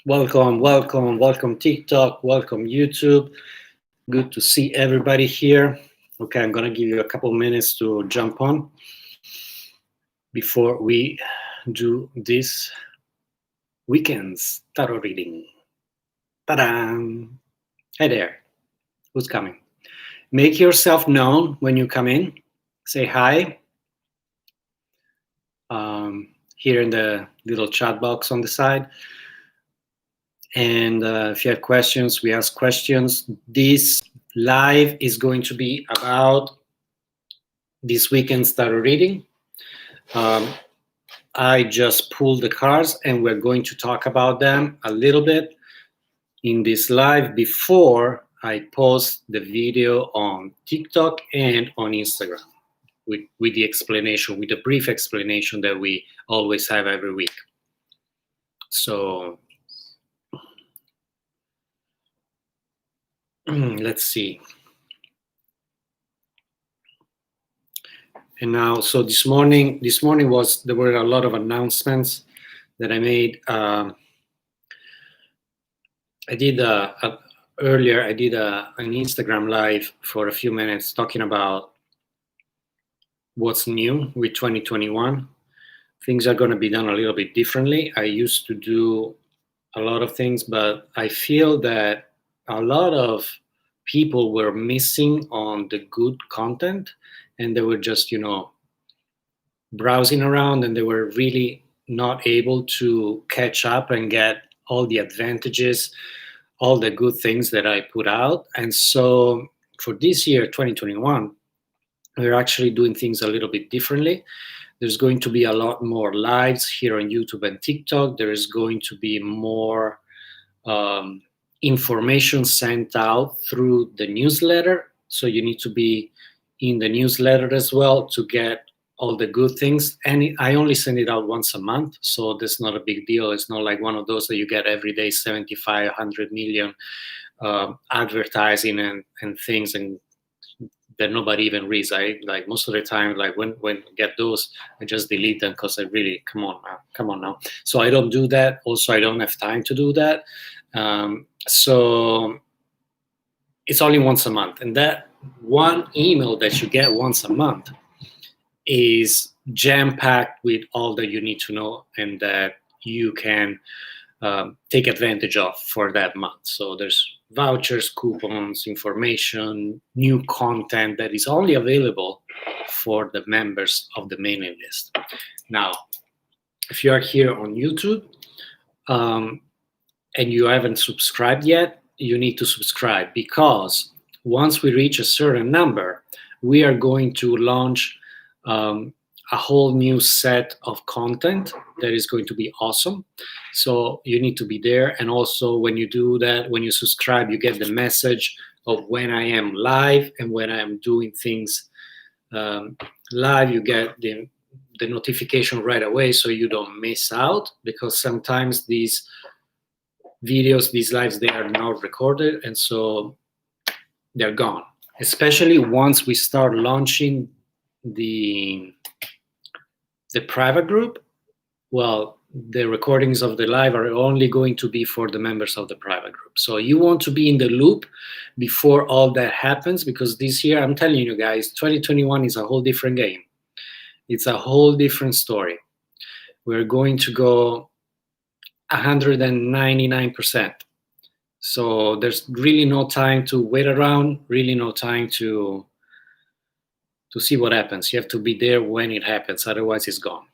Welcome TikTok, welcome YouTube. Good to see everybody here. Okay, I'm gonna give you a couple minutes to jump on before we do this weekend's tarot reading. Ta-da! Hey there, who's coming? Make yourself known when you come in. Say hi here in the little chat box on the side. And if you have questions, we ask questions. This live is going to be about this weekend's tarot reading. I just pulled the cards and we're going to talk about them a little bit in this live before I post the video on TikTok and on Instagram with the explanation, with the brief explanation that we always have every week. So let's see. And now, so this morning there were a lot of announcements that I made. I did earlier. I did an Instagram live for a few minutes talking about what's new with 2021. Things are going to be done a little bit differently. I used to do a lot of things, but I feel that a lot of people were missing on the good content, and they were just, browsing around, and they were really not able to catch up and get all the advantages, all the good things that I put out. And so for this year, 2021, we're actually doing things a little bit differently. There's going to be a lot more lives here on YouTube and TikTok. There is going to be more information sent out through the newsletter. So you need to be in the newsletter as well to get all the good things. And I only send it out once a month, so that's not a big deal. It's not like one of those that you get every day, 75, 100 million advertising and things, and that nobody even reads. I like most of the time, like when I get those, I just delete them because I really, come on now. So I don't do that. Also, I don't have time to do that. So it's only once a month, and that one email that you get once a month is jam-packed with all that you need to know and that you can take advantage of for that month. So there's vouchers, coupons, information, new content that is only available for the members of the mailing list. Now, if you are here on YouTube and you haven't subscribed yet, you need to subscribe, because once we reach a certain number, we are going to launch a whole new set of content that is going to be awesome. So you need to be there. And also when you do that, when you subscribe, you get the message of when I am live and when I am doing things live. You get the notification right away so you don't miss out, because sometimes these videos, these lives, they are not recorded, and so they're gone. Especially once we start launching the private group, well, the recordings of the live are only going to be for the members of the private group. So you want to be in the loop before all that happens, because this year, I'm telling you guys, 2021 is a whole different game. It's a whole different story. We're going to go 199%. So there's really no time to wait around, really no time to see what happens. You have to be there when it happens, otherwise it's gone.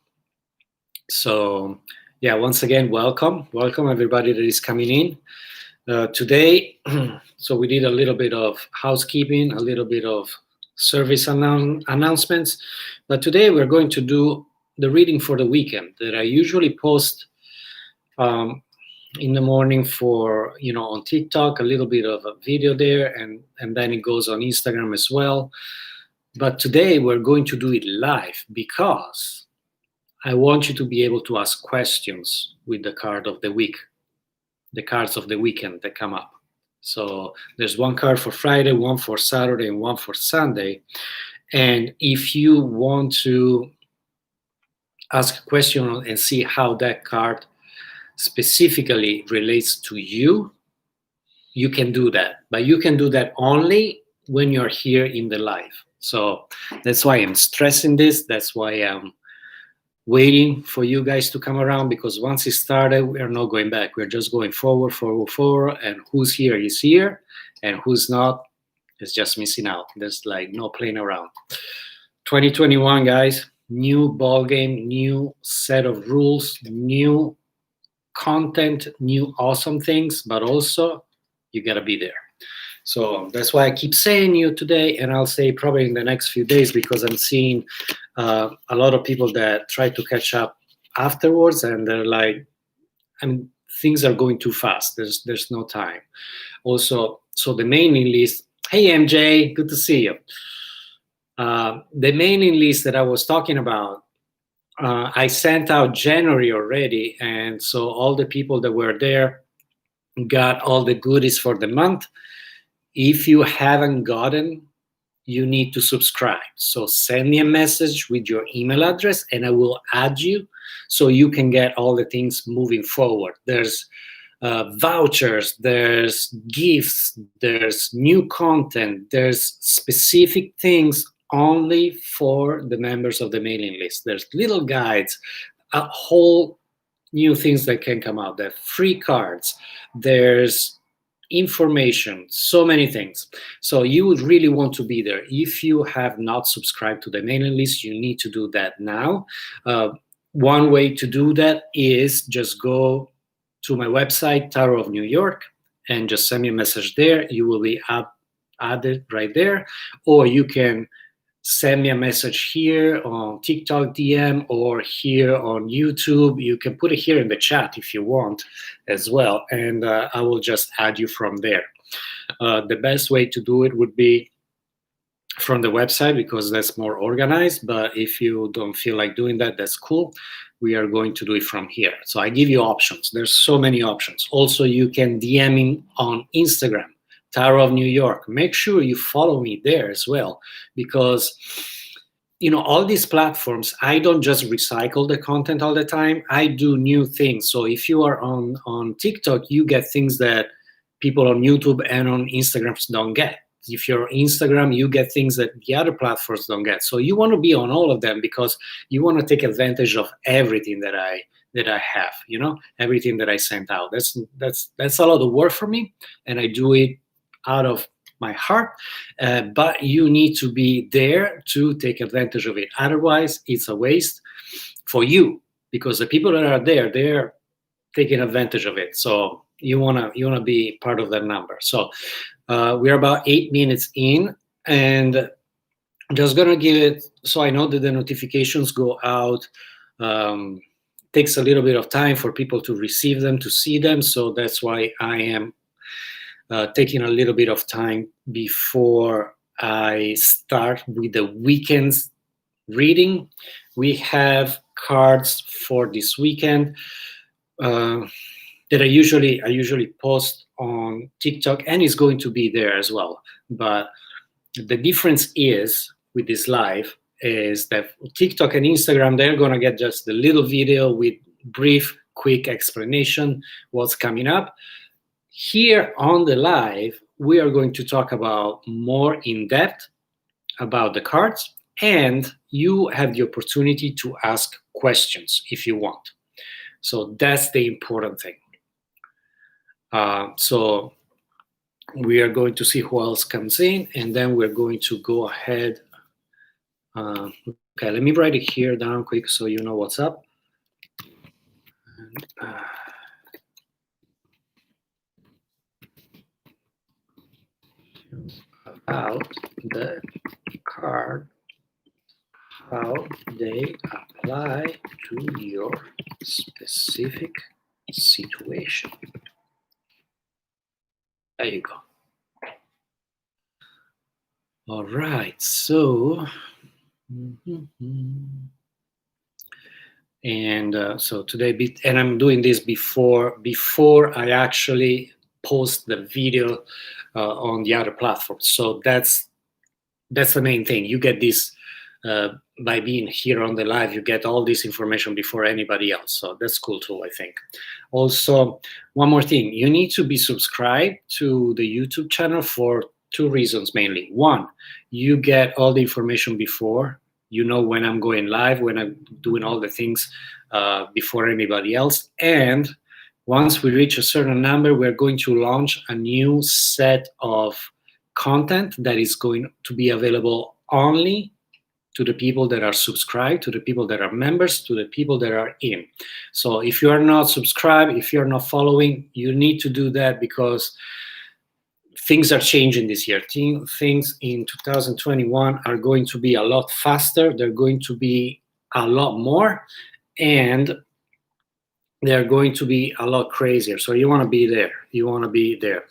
So yeah, once again, welcome everybody that is coming in today. So we did a little bit of housekeeping, a little bit of service announcements, but today we're going to do the reading for the weekend that I usually post in the morning for, on TikTok, a little bit of a video there, and then it goes on Instagram as well. But today we're going to do it live because I want you to be able to ask questions with the card of the week, the cards of the weekend that come up. So there's one card for Friday, one for Saturday, and one for Sunday. And if you want to ask a question and see how that card specifically relates to you, you can do that. But you can do that only when you're here in the live. So that's why I'm stressing this. That's why I'm waiting for you guys to come around, because once it started, we're not going back. We're just going forward, forward, forward. And who's here is here, and who's not is just missing out. There's like no playing around. 2021, guys, new ball game, new set of rules, new content, new awesome things, but also you gotta be there. So that's why I keep saying you today, and I'll say probably in the next few days, because I'm seeing a lot of people that try to catch up afterwards, and they're like, I mean, things are going too fast. There's no time. Also, so the mailing list. Hey MJ, good to see you. The mailing list that I was talking about, I sent out January already, and so all the people that were there got all the goodies for the month. If you haven't gotten, you need to subscribe. So send me a message with your email address and I will add you so you can get all the things moving forward. There's vouchers, there's gifts, there's new content, there's specific things only for the members of the mailing list. There's little guides, a whole new things that can come out. There are free cards, there's information, so many things. So you would really want to be there. If you have not subscribed to the mailing list, you need to do that now. One way to do that is just go to my website, Tarot of New York, and just send me a message there. You will be added right there. Or you can send me a message here on TikTok DM or here on YouTube. You can put it here in the chat if you want as well, and I will just add you from there. The best way to do it would be from the website, because that's more organized, but if you don't feel like doing that, that's cool. We are going to do it from here. So I give you options. There's so many options. Also, you can DM me on Instagram, Tarot of New York. Make sure you follow me there as well, because all these platforms, I don't just recycle the content all the time. I do new things. So if you are on TikTok, you get things that people on YouTube and on Instagram don't get. If you're on Instagram, you get things that the other platforms don't get. So you want to be on all of them, because you want to take advantage of everything that I have, everything that I sent out. That's a lot of work for me, and I do it out of my heart, but you need to be there to take advantage of it. Otherwise, it's a waste for you, because the people that are there, they're taking advantage of it. So you wanna be part of that number. So we're about 8 minutes in, and I'm just gonna give it, so I know that the notifications go out. Takes a little bit of time for people to receive them, to see them. So that's why I am taking a little bit of time before I start with the weekend's reading. We have cards for this weekend that I usually post on TikTok, and it's going to be there as well. But the difference is with this live is that TikTok and Instagram, they're gonna get just the little video with brief, quick explanation what's coming up. Here on the live, we are going to talk about more in depth about the cards, and you have the opportunity to ask questions if you want. So that's the important thing. So we are going to see who else comes in, and then we're going to go ahead. Okay, let me write it here down quick so you know what's up. About the card, how they apply to your specific situation. There you go. All right, so and so today, and I'm doing this before I actually post the video on the other platforms. So that's the main thing. You get this by being here on the live, you get all this information before anybody else. So that's cool too, I think. Also, one more thing, you need to be subscribed to the YouTube channel for two reasons mainly. One, you get all the information before, you know when I'm going live, when I'm doing all the things before anybody else. And once we reach a certain number, we're going to launch a new set of content that is going to be available only to the people that are subscribed, to the people that are members, to the people that are in. So if you are not subscribed, if you're not following, you need to do that, because things are changing this year. Things in 2021 are going to be a lot faster. They're going to be a lot more, and they're going to be a lot crazier. So you want to be there. You want to be there.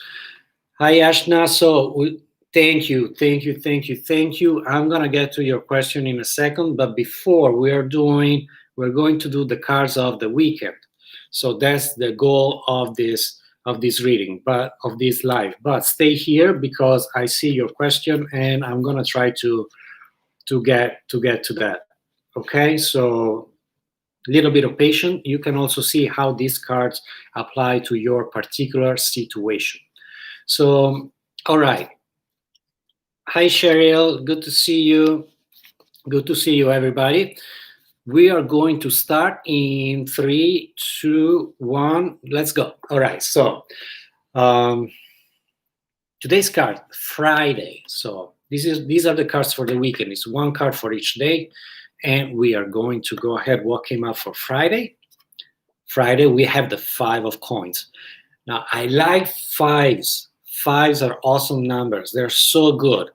Hi, Ashna. So thank you. I'm going to get to your question in a second, but before we're going to do the cards of the weekend. So that's the goal of this reading, but of this live. But stay here because I see your question and I'm going to try to get to that. Okay, so a little bit of patience. You can also see how these cards apply to your particular situation. So, all right. Hi, Cheryl. Good to see you. Good to see you, everybody. We are going to start in 3, 2, 1. Let's go. All right. So, today's card, Friday. So these are the cards for the weekend. It's one card for each day. And we are going to go ahead. What came up for Friday? Friday, we have the 5 of coins. Now, I like fives. Fives are awesome numbers. They're so good.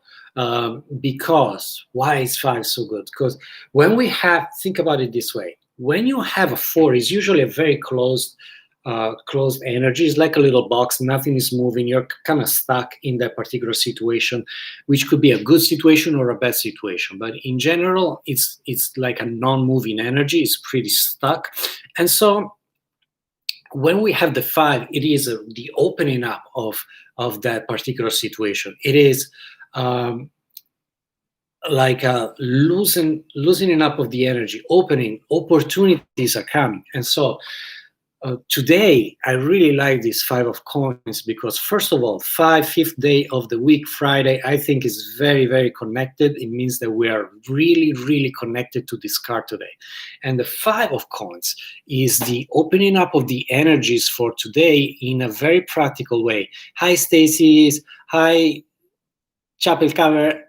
Because, why is 5 so good? Because when we have, think about it this way. When you have a 4, it's usually a very closed energy. It's like a little box. Nothing is moving. You're kind of stuck in that particular situation, which could be a good situation or a bad situation. But in general, it's like a non-moving energy. It's pretty stuck. And so when we have the 5, it is the opening up of that particular situation. It is like a loosening up of the energy, opening, opportunities are coming. And so today, I really like this 5 of coins because, first of all, 5th day of the week, Friday, I think is very, very connected. It means that we are really, really connected to this card today. And the 5 of coins is the opening up of the energies for today in a very practical way. Hi, Stacy. Hi, Chapel Cover.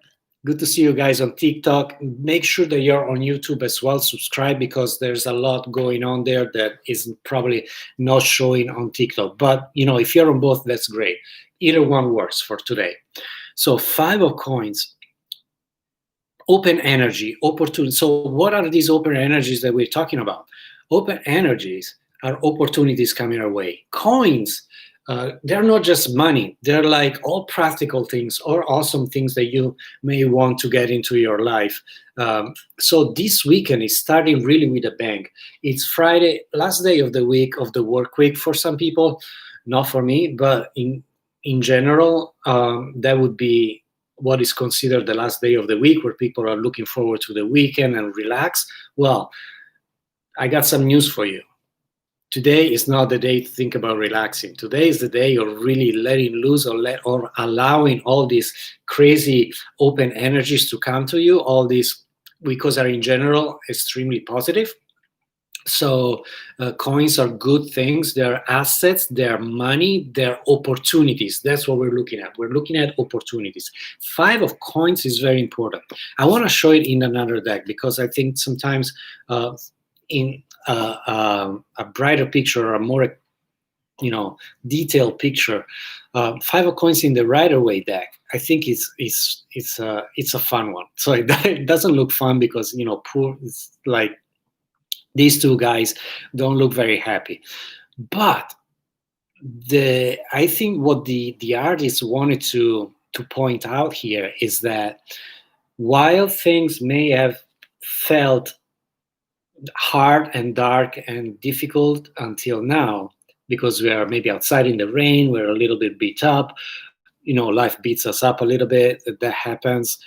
Good to see you guys on TikTok. Make sure that you're on YouTube as well. Subscribe because there's a lot going on there that is probably not showing on TikTok. But, if you're on both, that's great. Either one works for today. So 5 of coins, open energy, opportunity. So what are these open energies that we're talking about? Open energies are opportunities coming our way. Coins, they're not just money. They're like all practical things or awesome things that you may want to get into your life. So this weekend is starting really with a bang. It's Friday, last day of the week, of the work week for some people, not for me, but in general, that would be what is considered the last day of the week, where people are looking forward to the weekend and relax. Well, I got some news for you. Today is not the day to think about relaxing. Today is the day of really letting loose or allowing all these crazy open energies to come to you, all these, because are in general extremely positive. So coins are good things. They're assets, they're money, they're opportunities. That's what we're looking at. We're looking at opportunities. 5 of coins is very important. I want to show it in another deck because I think sometimes in a brighter picture or a more detailed picture, 5 of coins in the Rider-Waite deck, I think it's a fun one. So it doesn't look fun because poor, it's like these two guys don't look very happy. But I think what the artist wanted to point out here is that while things may have felt hard and dark and difficult until now, because we are maybe outside in the rain, we're a little bit beat up, life beats us up a little bit, that happens.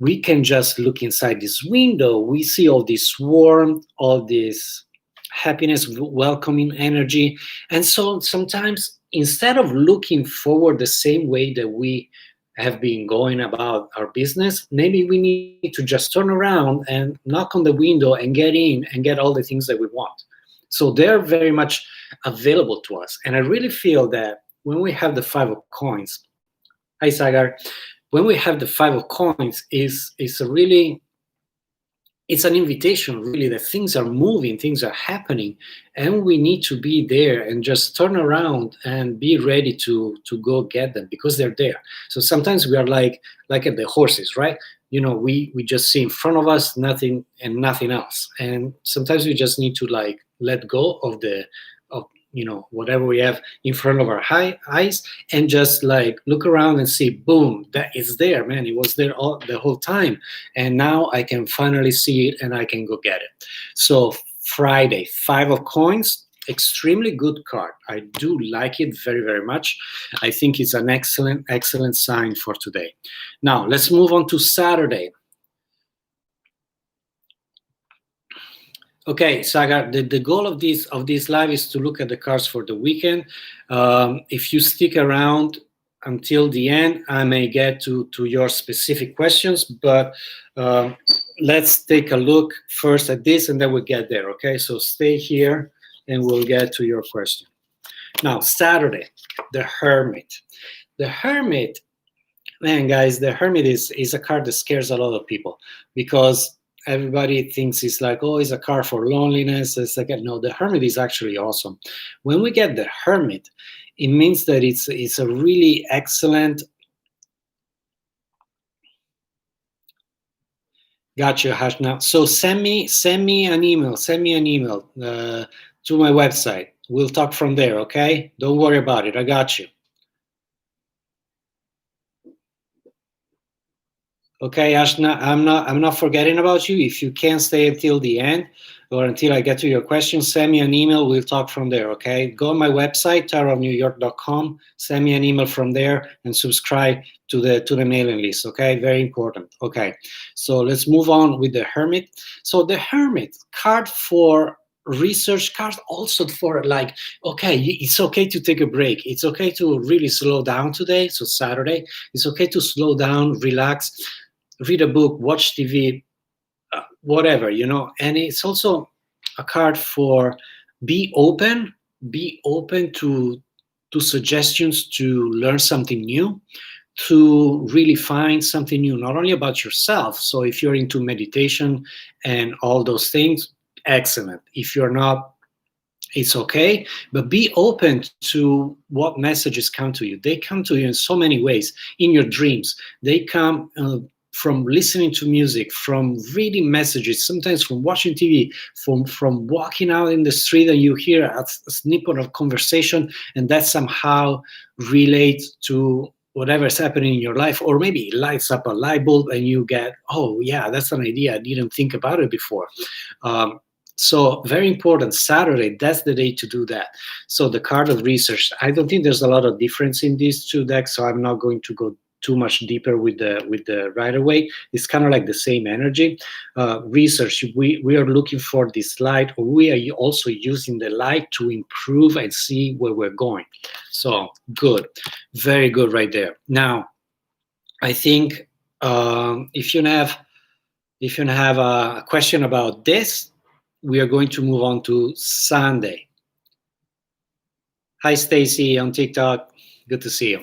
we can just look inside this window. We see all this warmth, all this happiness, welcoming energy. And so sometimes instead of looking forward the same way that we have been going about our business, maybe we need to just turn around and knock on the window and get in and get all the things that we want. So they're very much available to us. And I really feel that when we have the Five of Coins, hi Sagar, when we have the Five of Coins, it's an invitation really that things are moving, things are happening, and we need to be there and just turn around and be ready to go get them because they're there. So sometimes we are like at the horses, right? We just see in front of us nothing and nothing else, and sometimes we just need to like let go of whatever we have in front of our eyes and just like look around and see, boom, that is there, man. It was there the whole time, and now I can finally see it and I can go get it. So Friday, Five of Coins, extremely good card. I do like it very, very much. I think it's an excellent sign for today. Now let's move on to Saturday. Okay, Sagar, the goal of this live is to look at the cards for the weekend. If you stick around until the end, I may get to your specific questions, but let's take a look first at this and then we'll get there, okay? So stay here and we'll get to your question. Now, Saturday, the Hermit. The Hermit, man, guys, the Hermit is a card that scares a lot of people because everybody thinks it's like, oh, it's a card for loneliness. It's like, no, the Hermit is actually awesome. When we get the Hermit, it means that it's a really excellent. Gotcha, Hashna. So send me an email. Send me an email to my website. We'll talk from there, okay? Don't worry about it. I got you. Okay, Ashna, I'm not forgetting about you. If you can't stay until the end or until I get to your question, send me an email. We'll talk from there, okay? Go on my website, tarotofnewyork.com, send me an email from there and subscribe to the mailing list, okay? Very important. Okay, so let's move on with the Hermit. So the Hermit, card for research, card also for like, okay, it's okay to take a break. It's okay to really slow down today, so Saturday. It's okay to slow down, relax, read a book, watch TV, whatever, and it's also a card for be open to suggestions to learn something new, to really find something new, not only about yourself. So if you're into meditation and all those things, excellent. If you're not, it's okay, but be open to what messages come to you. They come to you in so many ways. In your dreams, they come from listening to music, from reading messages, sometimes from watching TV, from walking out in the street and you hear a snippet of conversation and that somehow relates to whatever's happening in your life, or maybe it lights up a light bulb and you get, oh yeah, that's an idea. I didn't think about it before. So very important, Saturday, that's the day to do that. So the card of research, I don't think there's a lot of difference in these two decks, so I'm not going to go too much deeper with the Rider-Waite. It's kind of like the same energy. Research, we are looking for this light, or we are also using the light to improve and see where we're going. So good, very good right there. Now, I think if you have a question about this, we are going to move on to Sunday. Hi, Stacy on TikTok. Good to see you.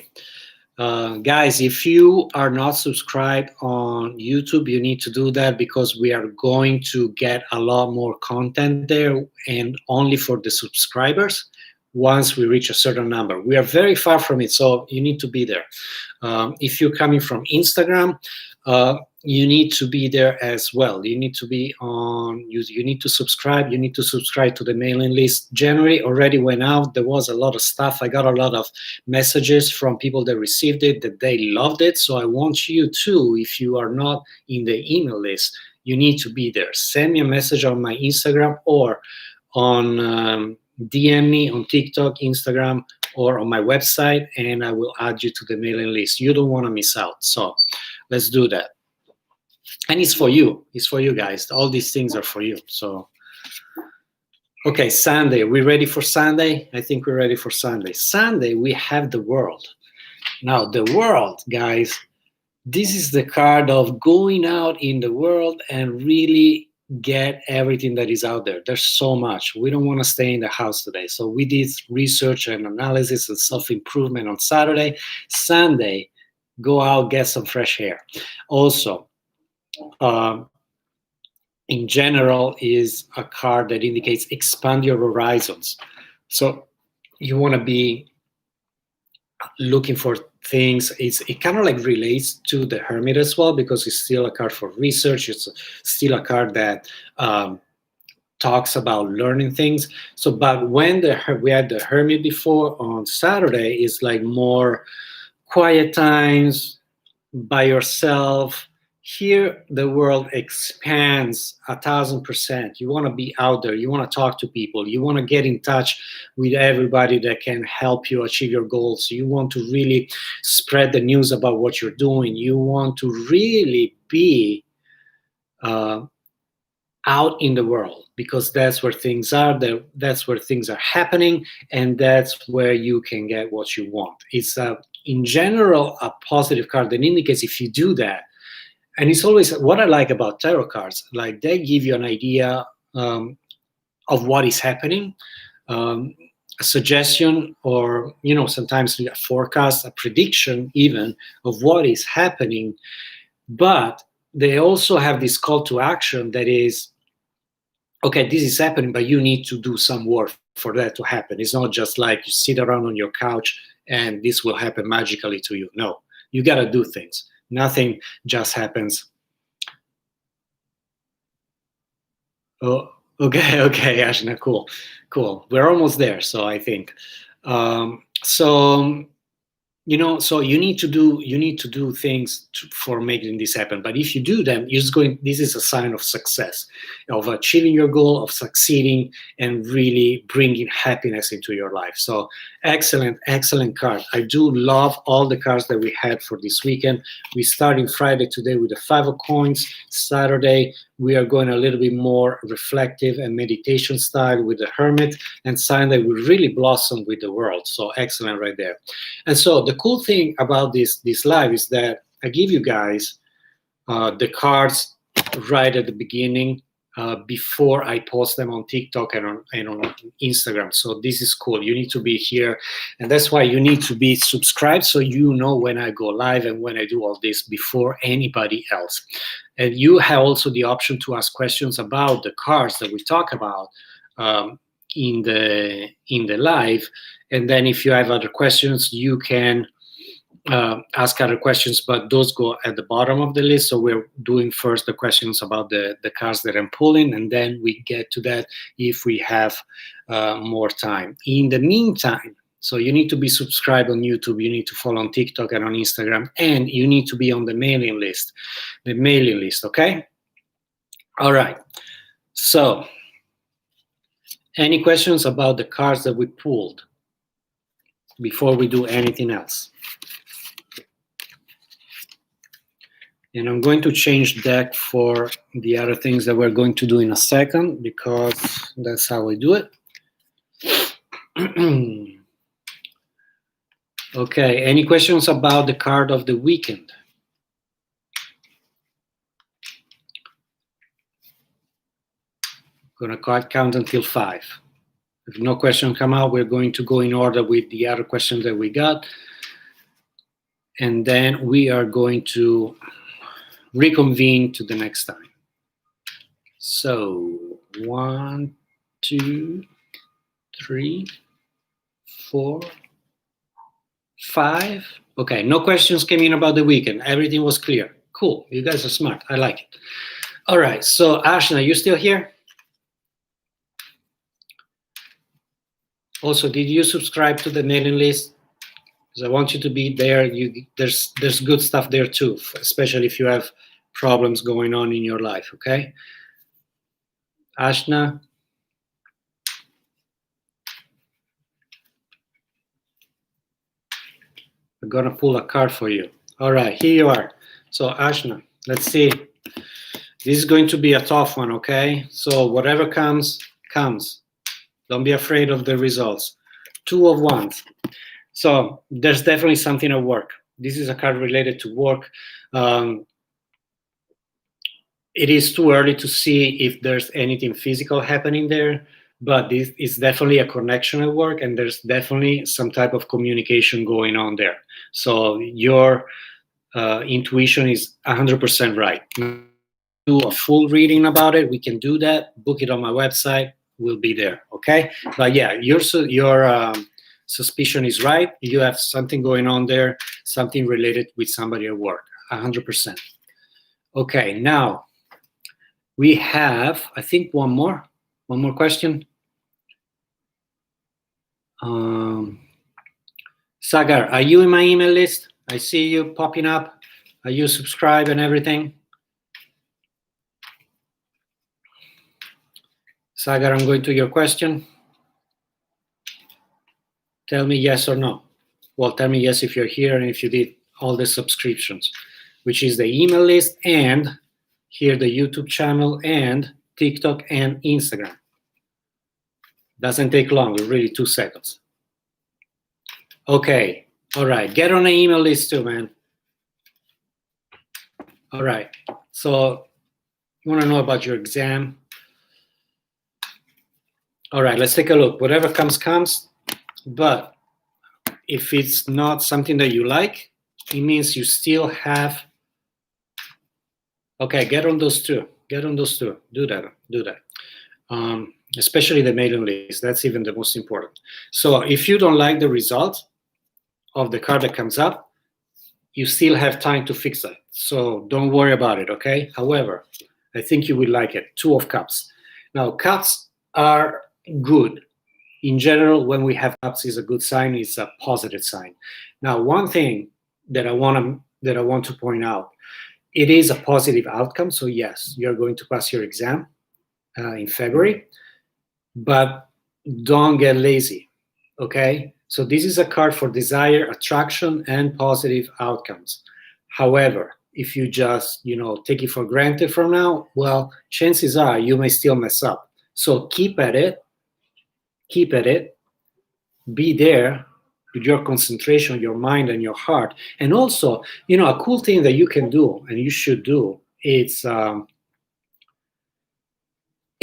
Guys, if you are not subscribed on YouTube, you need to do that because we are going to get a lot more content there and only for the subscribers once we reach a certain number. We are very far from it, so you need to be there. If you're coming from Instagram, you need to be there as well. You need to be on, you need to subscribe. You need to subscribe to the mailing list. January already went out. There was a lot of stuff. I got a lot of messages from people that received it, that they loved it. So I want you too, if you are not in the email list, you need to be there. Send me a message on my Instagram or on DM me on TikTok, Instagram, or on my website, and I will add you to the mailing list. You don't want to miss out. So let's do that. And it's for you. It's for you guys. All these things are for you. So, okay, Sunday. We ready for Sunday? I think we're ready for Sunday. Sunday, we have the world. Now, the world, guys, this is the card of going out in the world and really get everything that is out there. There's so much. We don't want to stay in the house today. So we did research and analysis and self-improvement on Saturday. Sunday, go out, get some fresh air. Also, in general, is a card that indicates expand your horizons. So you want to be looking for things. It kind of like relates to the Hermit as well, because it's still a card for research. It's still a card that talks about learning things. So, but when we had the Hermit before on Saturday, is like more quiet times by yourself. Here, the world expands 1,000%. You want to be out there. You want to talk to people. You want to get in touch with everybody that can help you achieve your goals. You want to really spread the news about what you're doing. You want to really be out in the world, because that's where things are. That's where things are happening, and that's where you can get what you want. It's in general a positive card that indicates if you do that. And it's always what I like about tarot cards, like they give you an idea of what is happening, a suggestion, or sometimes a forecast, a prediction even of what is happening. But they also have this call to action that is, okay, this is happening, but you need to do some work for that to happen. It's not just like you sit around on your couch and this will happen magically to you. No, you got to do things. Nothing just happens. Oh, okay, Ashna, cool. We're almost there, so I think. So you need to do things for making this happen. But if you do them, this is a sign of success, of achieving your goal, of succeeding, and really bringing happiness into your life. So excellent card. I do love all the cards that we had for this weekend. We started Friday today with the 5 of coins. Saturday, we are going a little bit more reflective and meditation style with the Hermit, and Sunday we really blossom with the world. So excellent right there. And so the cool thing about this live is that I give you guys the cards right at the beginning before I post them on TikTok and on Instagram. So this is cool. You need to be here, and that's why you need to be subscribed, so you know when I go live and when I do all this before anybody else. And you have also the option to ask questions about the cards that we talk about in the live. And then if you have other questions, you can ask other questions, but those go at the bottom of the list. So we're doing first the questions about the cards that I'm pulling, and then we get to that if we have more time. In the meantime, so you need to be subscribed on YouTube, you need to follow on TikTok and on Instagram, and you need to be on the mailing list, okay? All right. So any questions about the cards that we pulled before we do anything else? And I'm going to change deck for the other things that we're going to do in a second, because that's how we do it. Okay, any questions about the card of the weekend? I'm going to count until 5. If no question come out, we're going to go in order with the other questions that we got. And then we are going to reconvene to the next time. So 1, 2, 3, 4, 5. Okay, no questions came in about the weekend. Everything was clear. Cool, you guys are smart. I like it. All right, so Ashna, you still here? Also, did you subscribe to the mailing list? Because I want you to be there. There's good stuff there too, especially if you have problems going on in your life, okay? Ashna? I'm gonna pull a card for you. All right, here you are. So Ashna, let's see This is going to be a tough one, okay? So whatever comes, comes. Don't be afraid of the results. 2 of Wands. So there's definitely something at work. This is a card related to work. It is too early to see if there's anything physical happening there, but this is definitely a connection at work, and there's definitely some type of communication going on there. So your intuition is 100% right. Do a full reading about it, we can do that. Book it on my website. We'll be there, okay? But yeah, your suspicion is right. You have something going on there, something related with somebody at work, 100%. Okay, now we have, I think, one more question. Sagar, are you in my email list? I see you popping up. Are you subscribed and everything? Sagar, I'm going to your question. Tell me yes or no. Well, tell me yes if you're here and if you did all the subscriptions, which is the email list and here the YouTube channel and TikTok and Instagram. Doesn't take long, really 2 seconds. Okay, all right, get on the email list too, man. All right, so you wanna know about your exam. All right, let's take a look. Whatever comes, comes, but if it's not something that you like, it means you still have, okay, get on those two, do that. Especially the mailing list, that's even the most important. So if you don't like the result of the card that comes up, you still have time to fix it. So don't worry about it, okay? However, I think you will like it. 2 of Cups. Now, Cups are good. In general, when we have Cups, is a good sign, it's a positive sign. Now, one thing that I want to point out, it is a positive outcome. So yes, you're going to pass your exam in February, but don't get lazy, okay? So this is a card for desire, attraction, and positive outcomes. However, if you just, take it for granted from now, well, chances are you may still mess up. So keep at it, be there with your concentration, your mind, and your heart. And also, a cool thing that you can do, and you should do, it's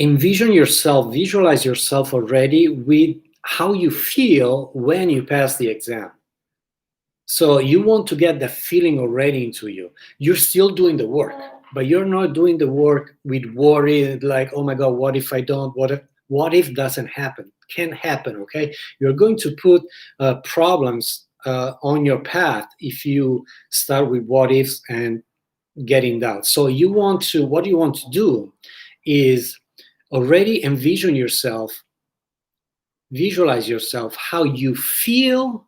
envision yourself, visualize yourself already with how you feel when you pass the exam. So you want to get the feeling already into you. You're still doing the work, but you're not doing the work with worry, like, oh my God, what if I don't? What if doesn't happen? Can happen, okay? You're going to put problems on your path if you start with what ifs and getting down. So what you want to do is already envision yourself, visualize yourself, how you feel.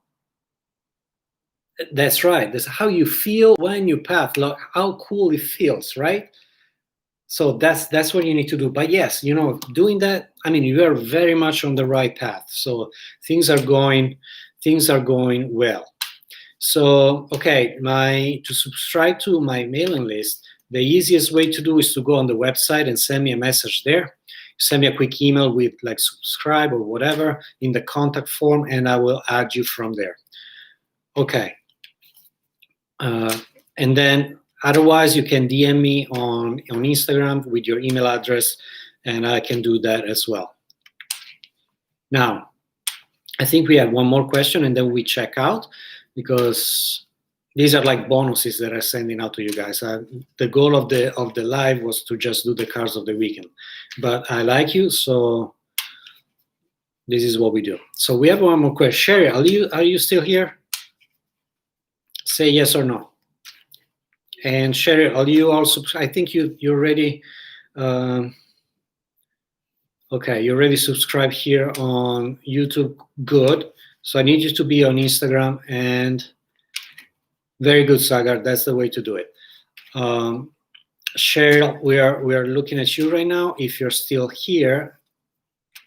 That's right. That's how you feel when you pass, like how cool it feels, right? So that's what you need to do. But yes, doing that, you are very much on the right path. So things are going well. So okay, to subscribe to my mailing list, the easiest way to do is to go on the website and send me a message there. Send me a quick email with like subscribe or whatever in the contact form, and I will add you from there. Okay. And then otherwise, you can DM me on Instagram with your email address, and I can do that as well. Now, I think we have one more question, and then we check out, because these are like bonuses that I'm sending out to you guys. The goal of the live was to just do the cards of the weekend, but I like you, so this is what we do. So we have one more question. Sherry, are you still here? Say yes or no. And Sherry, are you also? I think you're already. Okay, you already subscribed here on YouTube. Good. So I need you to be on Instagram, and very good, Sagar. That's the way to do it. Cheryl, we are looking at you right now. If you're still here,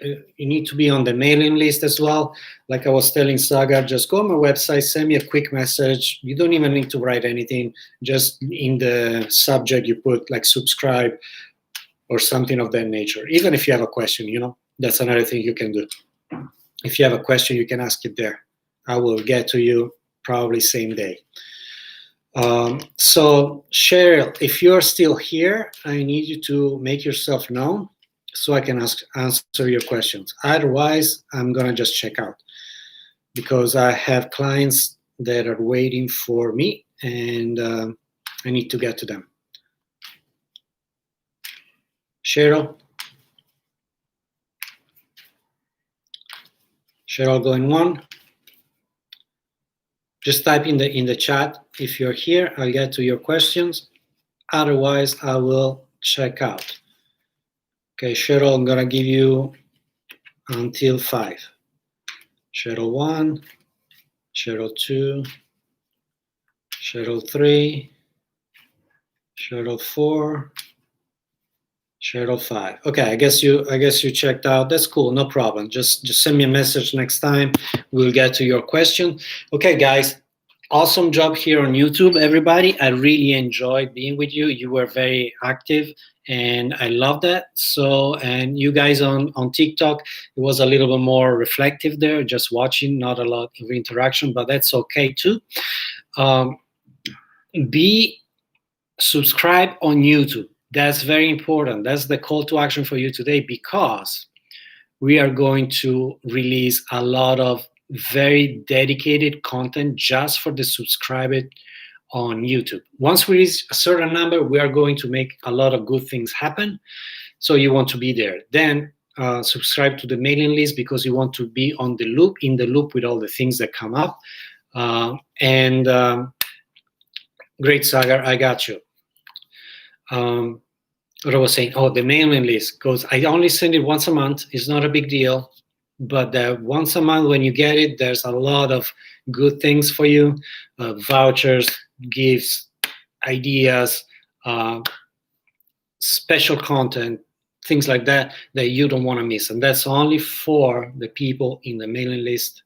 you need to be on the mailing list as well. Like I was telling Sagar, just go on my website, send me a quick message. You don't even need to write anything. Just in the subject, you put like subscribe or something of that nature. Even if you have a question, that's another thing you can do. If you have a question, you can ask it there. I will get to you probably same day. So Cheryl, if you're still here, I need you to make yourself known so I can answer your questions. Otherwise, I'm gonna just check out because I have clients that are waiting for me and I need to get to them. Cheryl? Cheryl going one? Just type in the chat if you're here. I'll get to your questions. Otherwise, I will check out. Okay, Cheryl, I'm gonna give you until 5. Cheryl 1, Cheryl 2, Cheryl 3, Cheryl 4, Cheryl 5. Okay, I guess you checked out. That's cool, no problem. Just send me a message next time. We'll get to your question. Okay, guys, awesome job here on YouTube, everybody. I really enjoyed being with you. You were very active, and I love that. So, and you guys on TikTok, it was a little bit more reflective there, just watching, not a lot of interaction, but that's okay too. Be subscribed on YouTube. That's very important. That's the call to action for you today, because we are going to release a lot of very dedicated content just for the subscribers on YouTube. Once we reach a certain number, we are going to make a lot of good things happen. So you want to be there. Then subscribe to the mailing list because you want to be in the loop with all the things that come up. Great, Sagar, I got you. What I was saying, the mailing list goes, I only send it once a month. It's not a big deal. But once a month, when you get it, there's a lot of good things for you, vouchers, gifts, ideas, special content, things like that you don't want to miss. And that's only for the people in the mailing list.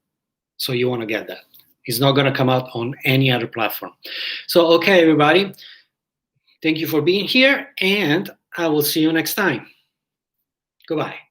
So you want to get that. It's not going to come out on any other platform. So, okay, everybody, thank you for being here, and I will see you next time. Goodbye.